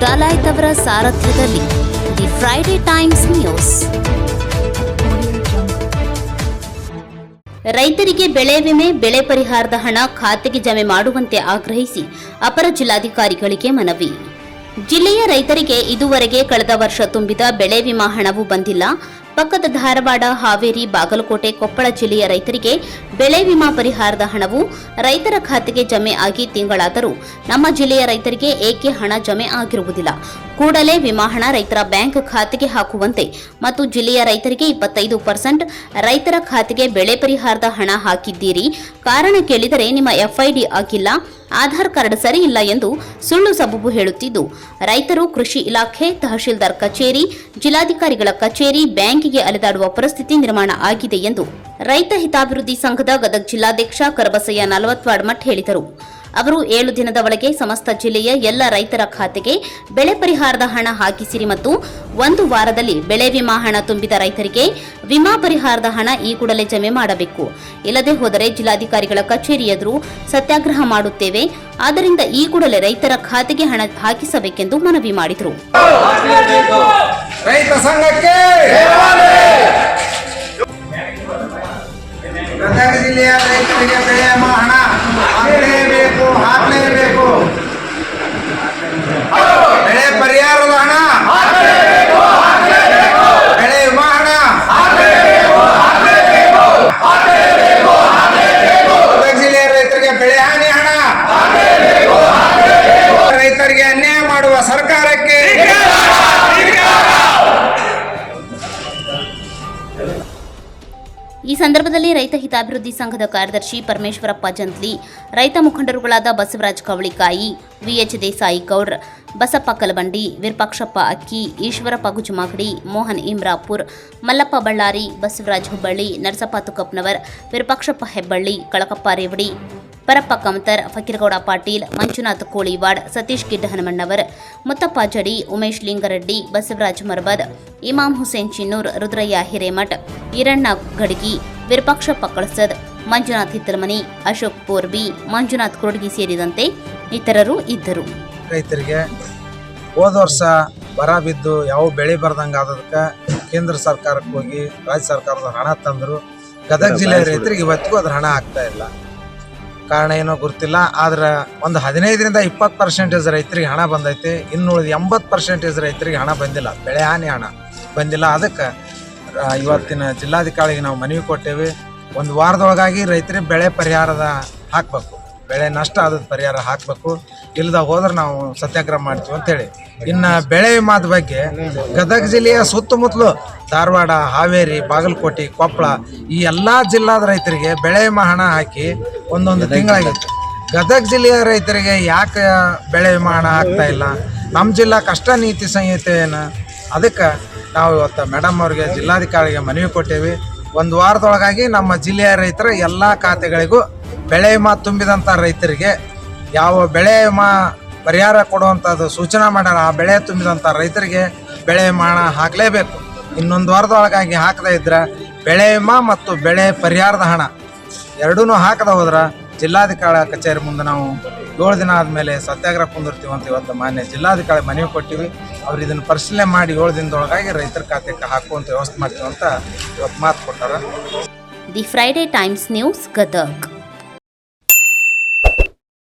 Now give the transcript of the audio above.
ಡಾಲಾಯ್ತ್ ಅವರ ಸಾರಥ್ಯದಲ್ಲಿ the Friday times news. ರೈತರಿಗೆ ಬೆಳೆ ವಿಮೆ, ಬೆಳೆ ಪರಿಹಾರದ ಹಣ ಖಾತೆಗೆ ಜಮೆ ಮಾಡುವಂತೆ ಆಗ್ರಹಿಸಿ ಅಪರ ಜಿಲ್ಲಾಧಿಕಾರಿಗಳಿಗೆ ಮನವಿ. ಜಿಲ್ಲೆಯ ರೈತರಿಗೆ ಇದುವರೆಗೆ ಕಳೆದ ವರ್ಷ ತುಂಬಿದ ಬೆಳೆ ವಿಮಾ ಹಣವೂ ಬಂದಿಲ್ಲ. ಪಕ್ಕದ ಧಾರವಾಡ, ಹಾವೇರಿ, ಬಾಗಲಕೋಟೆ, ಕೊಪ್ಪಳ ಜಿಲ್ಲೆಯ ರೈತರಿಗೆ ಬೆಳೆ ವಿಮಾ ಪರಿಹಾರದ ಹಣವು ರೈತರ ಖಾತೆಗೆ ಜಮೆ ಆಗಿ ತಿಂಗಳಾದರೂ ನಮ್ಮ ಜಿಲ್ಲೆಯ ರೈತರಿಗೆ ಏಕೆ ಹಣ ಜಮೆ ಆಗಿರುವುದಿಲ್ಲ? ಕೂಡಲೇ ವಿಮಾ ಹಣ ರೈತರ ಬ್ಯಾಂಕ್ ಖಾತೆಗೆ ಹಾಕುವಂತೆ ಮತ್ತು ಜಿಲ್ಲೆಯ ರೈತರಿಗೆ 25% ರೈತರ ಖಾತೆಗೆ ಬೆಳೆ ಪರಿಹಾರದ ಹಣ ಹಾಕಿದ್ದೀರಿ, ಕಾರಣ ಕೇಳಿದರೆ ನಿಮ್ಮ FID ಆಗಿಲ್ಲ, ಆಧಾರ್ ಕಾರ್ಡ್ ಸರಿ ಇಲ್ಲ ಎಂದು ಸುಳ್ಳು ಸಬೂಬು ಹೇಳುತ್ತಿದ್ದು ರೈತರು ಕೃಷಿ ಇಲಾಖೆ, ತಹಶೀಲ್ದಾರ್ ಕಚೇರಿ, ಜಿಲ್ಲಾಧಿಕಾರಿಗಳ ಕಚೇರಿ, ಬ್ಯಾಂಕಿಗೆ ಅಲೆದಾಡುವ ಪರಿಸ್ಥಿತಿ ನಿರ್ಮಾಣ ಆಗಿದೆ ಎಂದು ರೈತ ಹಿತಾಭಿವೃದ್ಧಿ ಸಂಘದ ಗದಗ ಜಿಲ್ಲಾಧ್ಯಕ್ಷ ಕರಬಸಯ್ಯ ನಲವತ್ವಾಡ್ಮಠ್ ಹೇಳಿದರು. ಅವರು 7 ದಿನದ ಒಳಗೆ ಸಮಸ್ತ ಜಿಲ್ಲೆಯ ಎಲ್ಲ ರೈತರ ಖಾತೆಗೆ ಬೆಳೆ ಪರಿಹಾರದ ಹಣ ಹಾಕಿಸಿರಿ ಮತ್ತು 1 ವಾರದಲ್ಲಿ ಬೆಳೆ ವಿಮಾ ಹಣ ತುಂಬಿದ ರೈತರಿಗೆ ವಿಮಾ ಪರಿಹಾರದ ಹಣ ಈ ಕೂಡಲೇ ಜಮೆ ಮಾಡಬೇಕು. ಇಲ್ಲದೆ ಹೋದರೆ ಜಿಲ್ಲಾಧಿಕಾರಿಗಳ ಕಚೇರಿ ಎದುರು ಸತ್ಯಾಗ್ರಹ ಮಾಡುತ್ತೇವೆ. ಆದ್ದರಿಂದ ಈ ಕೂಡಲೇ ರೈತರ ಖಾತೆಗೆ ಹಣ ಹಾಕಿಸಬೇಕೆಂದು ಮನವಿ ಮಾಡಿದರು. ರೈತ ಸಂಘಕ್ಕೆ ಗದಗ ಜಿಲ್ಲೆಯ ರೈತರಿಗೆ ಬೆಳೆ ವಿಮಾ ಹಣ ಹಾಕಲೇಬೇಕು. ಬೆಳೆ ಪರಿಹಾರದ ಹಣ, ಬೆಳೆ ವಿಮಾ ಹಣ ಗದಗ ಜಿಲ್ಲೆಯ ರೈತರಿಗೆ ಬೆಳೆ ಹಾನಿ ಹಣ, ರೈತರಿಗೆ ಅನ್ಯಾಯ ಮಾಡುವ ಸರ್ಕಾರಕ್ಕೆ ಈ ಸಂದರ್ಭದಲ್ಲಿ ರೈತ ಹಿತಾಭಿವೃದ್ಧಿ ಸಂಘದ ಕಾರ್ಯದರ್ಶಿ ಪರಮೇಶ್ವರಪ್ಪ ಜಂತ್ಲಿ, ರೈತ ಮುಖಂಡರುಗಳಾದ ಬಸವರಾಜ್ ಕವಳಿಕಾಯಿ, VH ದೇಸಾಯಿ ಗೌಡ್ರ, ಬಸಪ್ಪ ಕಲಬಂಡಿ, ವಿರೂಪಾಕ್ಷಪ್ಪ ಅಕ್ಕಿ, ಈಶ್ವರಪ್ಪ ಗುಜಮಾಗಡಿ, ಮೋಹನ್ ಇಮ್ರಾಪುರ್, ಮಲ್ಲಪ್ಪ ಬಳ್ಳಾರಿ, ಬಸವರಾಜ್ ಹುಬ್ಬಳ್ಳಿ, ನರಸಪ್ಪ ತುಕಪ್ನವರ್, ವಿರೂಪಾಕ್ಷಪ್ಪ ಹೆಬ್ಬಳ್ಳಿ, ಕಳಕಪ್ಪ ರೇವಡಿ, ಪರಪ್ಪ ಕಮತರ್, ಫಕೀರಗೌಡ ಪಾಟೀಲ್, ಮಂಜುನಾಥ್ ಕೋಳಿವಾಡ್, ಸತೀಶ್ ಗಿಡ್ಡ ಹನುಮಣ್ಣವರ್, ಮುತ್ತಪ್ಪ ಜಡಿ, ಉಮೇಶ್ ಲಿಂಗರೆಡ್ಡಿ, ಬಸವರಾಜ್ ಮರಬದ್, ಇಮಾಮ್ ಹುಸೇನ್ ಚಿನ್ನೂರ್, ರುದ್ರಯ್ಯ ಹಿರೇಮಠ್, ಈರಣ್ಣ ಗಡಗಿ, ವಿರೂಪಾಕ್ಷಪ್ಪ ಕಳಸದ್, ಮಂಜುನಾಥ್ ಹಿತ್ತಲಮನಿ, ಅಶೋಕ್ ಪೋರ್ಬಿ, ಮಂಜುನಾಥ್ ಕುರುಡಗಿ ಸೇರಿದಂತೆ ಇತರರು ಇದ್ದರು. ರೈತರಿಗೆ ಹೋದ ವರ್ಷ ಬರ ಬಿದ್ದು ಯಾವ ಬೆಳೆ ಬರ್ದಂಗೆ ಆದದಕ್ಕೆ ಕೇಂದ್ರ ಸರ್ಕಾರಕ್ಕೆ ಹೋಗಿ ರಾಜ್ಯ ಸರ್ಕಾರದ ಹಣ ತಂದರು. ಗದಗ ಜಿಲ್ಲೆಯ ರೈತರಿಗೆ ಇವತ್ತಿಗೂ ಅದ್ರ ಹಣ ಆಗ್ತಾ ಇಲ್ಲ. ಕಾರಣ ಏನೋ ಗೊತ್ತಿಲ್ಲ. ಆದ್ರೆ ಒಂದು 15-20% ರೈತರಿಗೆ ಹಣ ಬಂದೈತೆ. ಇನ್ನುಳಿದ 80% ರೈತರಿಗೆ ಹಣ ಬಂದಿಲ್ಲ, ಬೆಳೆ ಹಾನಿ ಹಣ ಬಂದಿಲ್ಲ. ಅದಕ್ಕೆ ಇವತ್ತಿನ ಜಿಲ್ಲಾಧಿಕಾರಿಗೆ ನಾವು ಮನವಿ ಕೊಟ್ಟೇವೆ. 1 ವಾರದೊಳಗಾಗಿ ರೈತರಿಗೆ ಬೆಳೆ ಪರಿಹಾರದ ಹಾಕಬೇಕು, ಬೆಳೆ ನಷ್ಟ ಆದ ಪರಿಹಾರ ಹಾಕಬೇಕು. ಇಲ್ಲದ ಹೋದ್ರೆ ನಾವು ಸತ್ಯಾಗ್ರಹ ಮಾಡ್ತೀವಿ ಅಂತೇಳಿ. ಇನ್ನು ಬೆಳೆ ವಿಮಾದ ಬಗ್ಗೆ ಗದಗ ಜಿಲ್ಲೆಯ ಸುತ್ತಮುತ್ತಲು ಧಾರವಾಡ, ಹಾವೇರಿ, ಬಾಗಲಕೋಟೆ, ಕೊಪ್ಪಳ ಈ ಎಲ್ಲ ಜಿಲ್ಲಾದ ರೈತರಿಗೆ ಬೆಳೆ ವಿಮಾ ಹಣ ಹಾಕಿ 1 ತಿಂಗಳಾಗಿತ್ತು. ಗದಗ ಜಿಲ್ಲೆಯ ರೈತರಿಗೆ ಯಾಕೆ ಬೆಳೆ ವಿಮಾ ಹಣ ಆಗ್ತಾ ಇಲ್ಲ? ನಮ್ಮ ಜಿಲ್ಲಾ ಕಷ್ಟ ನೀತಿ ಸಂಹಿತೆ ಏನು? ಅದಕ್ಕೆ ನಾವು ಇವತ್ತು ಮೇಡಮ್ ಅವ್ರಿಗೆ, ಜಿಲ್ಲಾಧಿಕಾರಿಗೆ ಮನವಿ ಕೊಟ್ಟೇವೆ. 1 ವಾರದೊಳಗಾಗಿ ನಮ್ಮ ಜಿಲ್ಲೆಯ ರೈತರ ಎಲ್ಲ ಖಾತೆಗಳಿಗೂ ಬೆಳೆ ವಿಮಾ ತುಂಬಿದಂಥ ರೈತರಿಗೆ ಯಾವ ಬೆಳೆ ವಿಮಾ ಪರಿಹಾರ ಕೊಡುವಂಥದ್ದು ಸೂಚನೆ ಮಾಡ್ಯಾರ, ಆ ಬೆಳೆ ತುಂಬಿದಂಥ ರೈತರಿಗೆ ಬೆಳೆ ವಿಮಾ ಹಣ ಹಾಕಲೇಬೇಕು. 1 ವಾರದೊಳಗಾಗಿ ಹಾಕದೇ ಇದ್ರೆ ಬೆಳೆ ವಿಮಾ ಮತ್ತು ಬೆಳೆ ಪರಿಹಾರದ ಹಣ ಎರಡೂ ಹಾಕದ ಹೋದ್ರೆ ಜಿಲ್ಲಾಧಿಕಾರಿ ಕಚೇರಿ ಮುಂದೆ ನಾವು 7 ದಿನ ಆದಮೇಲೆ ಸತ್ಯಾಗ್ರಹ ಕುಂದಿರ್ತೀವಿ ಅಂತ ಇವತ್ತು ಮಾನ್ಯ ಜಿಲ್ಲಾಧಿಕಾರಿ ಮನವಿ ಕೊಟ್ಟಿವಿ. ಅವ್ರು ಇದನ್ನು ಪರಿಶೀಲನೆ ಮಾಡಿ 7 ದಿನದೊಳಗಾಗಿ ರೈತರ ಖಾತೆಗೆ ಹಾಕುವಂಥ ವ್ಯವಸ್ಥೆ ಮಾಡ್ತೀವಿ ಅಂತ ಇವತ್ತು ಮಾತು ಕೊಟ್ಟಾರ. The Friday times news Gadag.